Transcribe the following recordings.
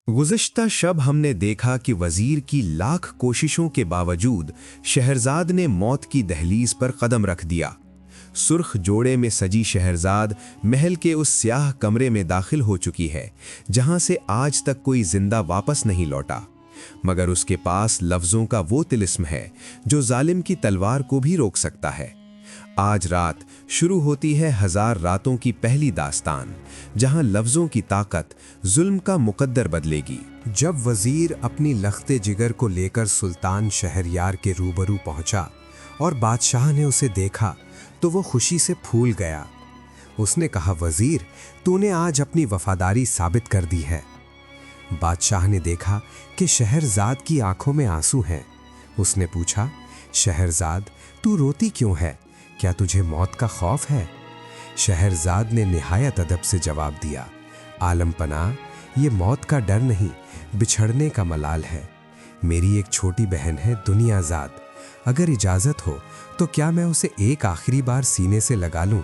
गुज़िश्ता शब हमने देखा कि वज़ीर की लाख कोशिशों के बावजूद शहरज़ाद ने मौत की दहलीज पर कदम रख दिया। सुर्ख जोड़े में सजी शहरज़ाद महल के उस स्याह कमरे में दाखिल हो चुकी है जहां से आज तक कोई जिंदा वापस नहीं लौटा, मगर उसके पास लफ्ज़ों का वो तिलिस्म है जो जालिम की तलवार को भी रोक सकता है। आज रात शुरू होती है हजार रातों की पहली दास्तान, जहां लफ्ज़ों की ताकत जुल्म का मुकद्दर बदलेगी। जब वजीर अपनी लख्ते जिगर को लेकर सुल्तान शहरयार के रूबरू पहुंचा और बादशाह ने उसे देखा तो वो खुशी से फूल गया। उसने कहा, वजीर, तूने आज अपनी वफादारी साबित कर दी है। बादशाह ने देखा कि शहरजाद की आंखों में आंसू हैं। उसने पूछा, शहरजाद, तू रोती क्यों है? क्या तुझे मौत का खौफ है? शहरजाद ने निहायत अदब से जवाब दिया, आलम पनाह, ये मौत का डर नहीं, बिछड़ने का मलाल है। मेरी एक छोटी बहन है दुनियाजाद, अगर इजाज़त हो तो क्या मैं उसे एक आखिरी बार सीने से लगा लूं?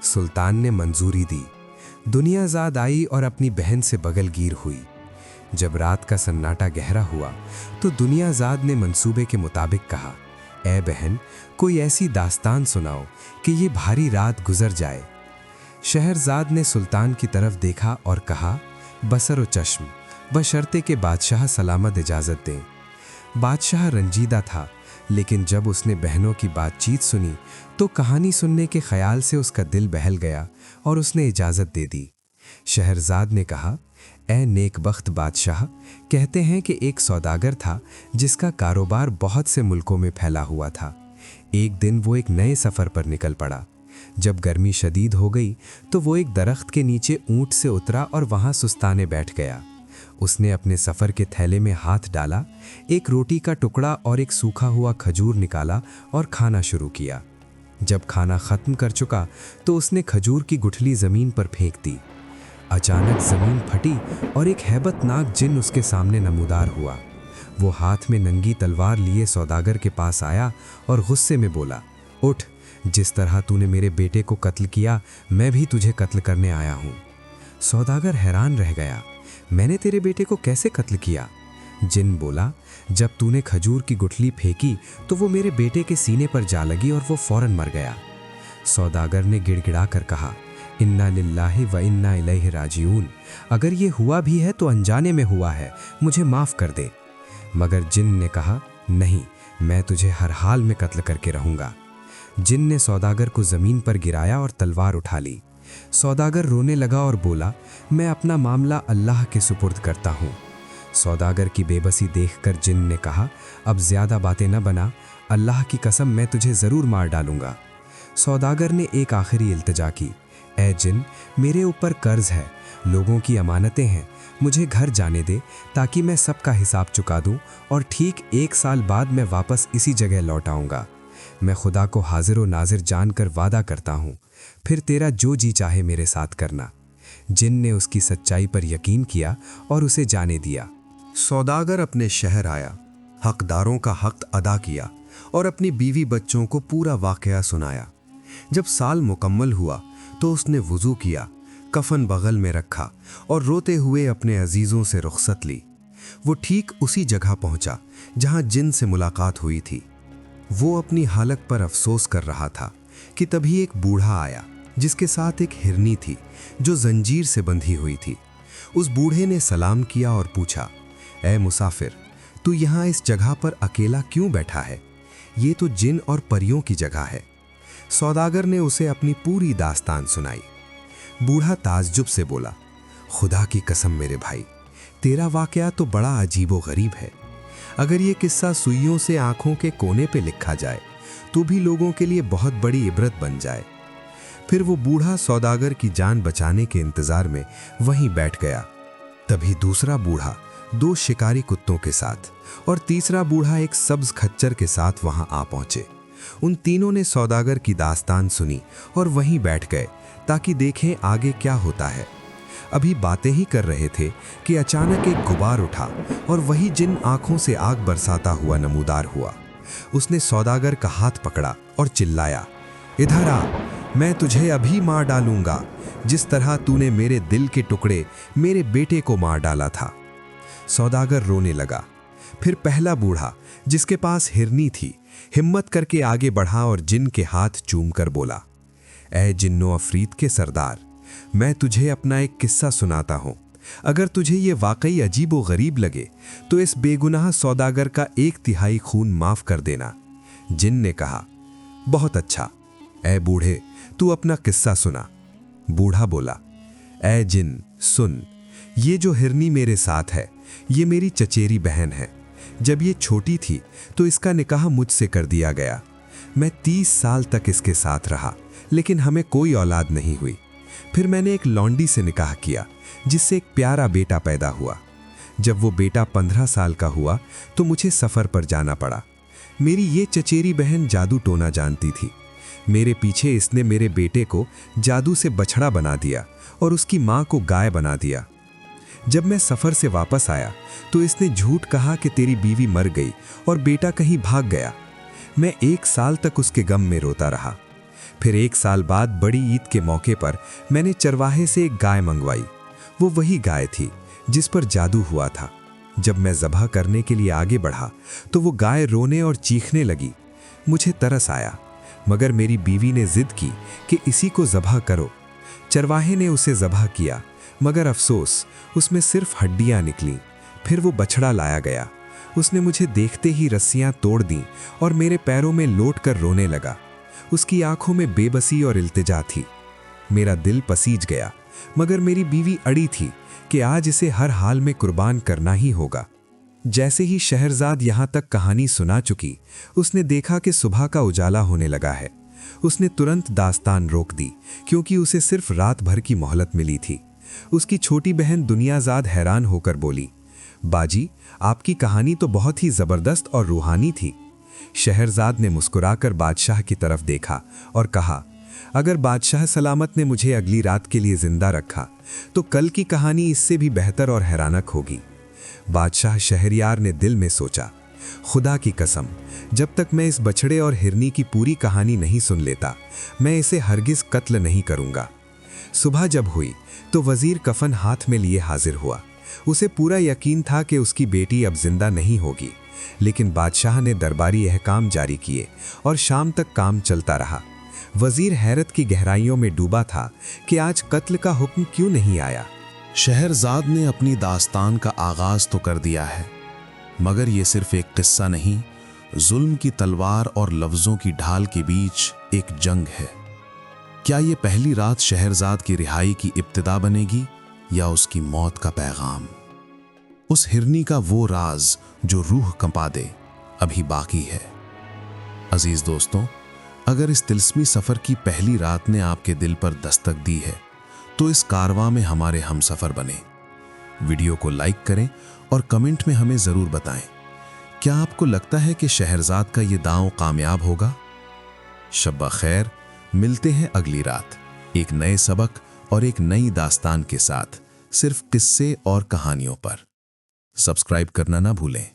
सुल्तान ने मंजूरी दी। दुनियाजाद आई और अपनी बहन से बगलगीर हुई। जब रात का सन्नाटा गहरा हुआ तो दुनियाजाद ने मंसूबे के मुताबिक कहा, ऐ बहन, कोई ऐसी दास्तान सुनाओ कि ये भारी रात गुजर जाए। शहरजाद ने सुल्तान की तरफ देखा और कहा, बसर व चश्म, बशर्ते के बादशाह सलामत इजाज़त दें। बादशाह रंजीदा था, लेकिन जब उसने बहनों की बातचीत सुनी तो कहानी सुनने के ख्याल से उसका दिल बहल गया और उसने इजाज़त दे दी। शहरजाद ने कहा, ऐ नेकबख्त बादशाह, कहते हैं कि एक सौदागर था जिसका कारोबार बहुत से मुल्कों में फैला हुआ था। एक दिन वो एक नए सफ़र पर निकल पड़ा। जब गर्मी शदीद हो गई तो वो एक दरख्त के नीचे ऊंट से उतरा और वहां सुस्ताने बैठ गया। उसने अपने सफ़र के थैले में हाथ डाला, एक रोटी का टुकड़ा और एक सूखा हुआ खजूर निकाला और खाना शुरू किया। जब खाना ख़त्म कर चुका तो उसने खजूर की गुठली ज़मीन पर फेंक दी। अचानक ज़मीन फटी और एक हैबतनाक जिन उसके सामने नमूदार हुआ। वो हाथ में नंगी तलवार लिए सौदागर के पास आया और गुस्से में बोला, उठ, जिस तरह तूने मेरे बेटे को कत्ल किया, मैं भी तुझे कत्ल करने आया हूँ। सौदागर हैरान रह गया, मैंने तेरे बेटे को कैसे कत्ल किया? जिन बोला, जब तूने खजूर की गुठली फेंकी तो वो मेरे बेटे के सीने पर जा लगी और वो फौरन मर गया। सौदागर ने गिड़गिड़ा कर कहा, इन्ना लिल्लाहि व इन्ना इलैहि राजिऊन, अगर ये हुआ भी है तो अनजाने में हुआ है, मुझे माफ़ कर दे। मगर जिन ने कहा, नहीं, मैं तुझे हर हाल में कत्ल करके रहूँगा। जिन ने सौदागर को ज़मीन पर गिराया और तलवार उठा ली। सौदागर रोने लगा और बोला, मैं अपना मामला अल्लाह के सुपुर्द करता हूँ। सौदागर की बेबसी देखकर जिन ने कहा, अब ज़्यादा बातें न बना, अल्लाह की कसम मैं तुझे ज़रूर मार डालूँगा। सौदागर ने एक आखिरी इल्तिजा की, ऐ जिन, मेरे ऊपर कर्ज है, लोगों की अमानतें हैं, मुझे घर जाने दे ताकि मैं सबका हिसाब चुका दूं और ठीक 1 साल बाद मैं वापस इसी जगह लौट आऊँगा। मैं खुदा को हाजिर व नाजिर जानकर वादा करता हूँ, फिर तेरा जो जी चाहे मेरे साथ करना। जिन ने उसकी सच्चाई पर यकीन किया और उसे जाने दिया। सौदागर अपने शहर आया, हकदारों का हक अदा किया और अपनी बीवी बच्चों को पूरा वाकया सुनाया। जब साल मुकम्मल हुआ तो उसने वुज़ू किया, कफन बगल में रखा और रोते हुए अपने अजीज़ों से रुखसत ली। वो ठीक उसी जगह पहुंचा जहां जिन से मुलाकात हुई थी। वो अपनी हालत पर अफसोस कर रहा था कि तभी एक बूढ़ा आया जिसके साथ एक हिरनी थी जो जंजीर से बंधी हुई थी। उस बूढ़े ने सलाम किया और पूछा, ऐ मुसाफिर, तू यहाँ इस जगह पर अकेला क्यों बैठा है? ये तो जिन और परियों की जगह है। सौदागर ने उसे अपनी पूरी दास्तान सुनाई। बूढ़ा ताज्जुब से बोला, खुदा की कसम मेरे भाई, तेरा वाकया तो बड़ा अजीबो गरीब है। अगर ये किस्सा सुइयों से आंखों के कोने पे लिखा जाए तो भी लोगों के लिए बहुत बड़ी इबरत बन जाए। फिर वो बूढ़ा सौदागर की जान बचाने के इंतजार में वहीं बैठ गया। तभी दूसरा बूढ़ा 2 शिकारी कुत्तों के साथ और तीसरा बूढ़ा एक सब्ज खच्चर के साथ वहां आ पहुंचे। उन तीनों ने सौदागर की दास्तान सुनी और वहीं बैठ गए ताकि देखें आगे क्या होता है। अभी बातें ही कर रहे थे कि अचानक एक गुबार उठा और वही जिन आंखों से आग बरसाता हुआ नमूदार हुआ। उसने सौदागर का हाथ पकड़ा और चिल्लाया, इधर आ, मैं तुझे अभी मार डालूंगा, जिस तरह तूने मेरे दिल के टुकड़े मेरे बेटे को मार डाला था। सौदागर रोने लगा। फिर पहला बूढ़ा, जिसके पास हिरनी थी, हिम्मत करके आगे बढ़ा और जिन के हाथ चूमकर बोला, ऐ जिन्नो अफरीत के सरदार, मैं तुझे अपना एक किस्सा सुनाता हूं। अगर तुझे ये वाकई अजीब व गरीब लगे तो इस बेगुनाह सौदागर का 1/3 खून माफ कर देना। जिन ने कहा, बहुत अच्छा, ऐ बूढ़े तू अपना किस्सा सुना। बूढ़ा बोला, ऐ जिन सुन, ये जो हिरनी मेरे साथ है ये मेरी चचेरी बहन है। जब ये छोटी थी तो इसका निकाह मुझसे कर दिया गया। मैं 30 साल तक इसके साथ रहा, लेकिन हमें कोई औलाद नहीं हुई। फिर मैंने एक लौंडी से निकाह किया जिससे एक प्यारा बेटा पैदा हुआ। जब वो बेटा 15 साल का हुआ तो मुझे सफ़र पर जाना पड़ा। मेरी ये चचेरी बहन जादू टोना जानती थी। मेरे पीछे इसने मेरे बेटे को जादू से बछड़ा बना दिया और उसकी माँ को गाय बना दिया। जब मैं सफ़र से वापस आया तो इसने झूठ कहा कि तेरी बीवी मर गई और बेटा कहीं भाग गया। मैं 1 साल तक उसके गम में रोता रहा। फिर 1 साल बाद बड़ी ईद के मौके पर मैंने चरवाहे से एक गाय मंगवाई। वो वही गाय थी जिस पर जादू हुआ था। जब मैं ज़बह करने के लिए आगे बढ़ा तो वो गाय रोने और चीखने लगी। मुझे तरस आया, मगर मेरी बीवी ने जिद की कि इसी को ज़बह करो। चरवाहे ने उसे ज़बह किया, मगर अफसोस उसमें सिर्फ हड्डियां निकलीं। फिर वो बछड़ा लाया गया। उसने मुझे देखते ही रस्सियां तोड़ दीं और मेरे पैरों में लोट कर रोने लगा। उसकी आंखों में बेबसी और इल्तिजा थी। मेरा दिल पसीज गया, मगर मेरी बीवी अड़ी थी कि आज इसे हर हाल में कुर्बान करना ही होगा। जैसे ही शहरजाद यहाँ तक कहानी सुना चुकी, उसने देखा कि सुबह का उजाला होने लगा है। उसने तुरंत दास्तान रोक दी, क्योंकि उसे सिर्फ रात भर की मोहलत मिली थी। उसकी छोटी बहन दुनियाजाद हैरान होकर बोली, बाजी, आपकी कहानी तो बहुत ही ज़बरदस्त और रूहानी थी। शहरजाद ने मुस्कुराकर बादशाह की तरफ देखा और कहा, अगर बादशाह सलामत ने मुझे अगली रात के लिए जिंदा रखा तो कल की कहानी इससे भी बेहतर और हैरानक होगी। बादशाह शहरयार ने दिल में सोचा, खुदा की कसम, जब तक मैं इस बछड़े और हिरनी की पूरी कहानी नहीं सुन लेता, मैं इसे हरगिज कत्ल नहीं करूंगा। सुबह जब हुई तो वजीर कफन हाथ में लिए हाजिर हुआ। उसे पूरा यकीन था कि उसकी बेटी अब जिंदा नहीं होगी, लेकिन बादशाह ने दरबारी अहकाम जारी किए और शाम तक काम चलता रहा। वजीर हैरत की गहराइयों में डूबा था कि आज कत्ल का हुक्म क्यों नहीं आया। शहरजाद ने अपनी दास्तान का आगाज तो कर दिया है, मगर ये सिर्फ एक किस्सा नहीं, जुल्म की तलवार और लफ्जों की ढाल के बीच एक जंग है। क्या ये पहली रात शहरजाद की रिहाई की इब्तिदा बनेगी या उसकी मौत का पैगाम? उस हिरनी का वो राज जो रूह कंपा दे अभी बाकी है। अजीज दोस्तों, अगर इस तिल्स्मी सफर की पहली रात ने आपके दिल पर दस्तक दी है तो इस कारवां में हमारे हमसफर बने। वीडियो को लाइक करें और कमेंट में हमें जरूर बताएं, क्या आपको लगता है कि शहरजाद का ये दांव कामयाब होगा? शब्बा खैर, मिलते हैं अगली रात एक नए सबक और एक नई दास्तान के साथ, सिर्फ किस्से और कहानियों पर। सब्सक्राइब करना ना भूलें।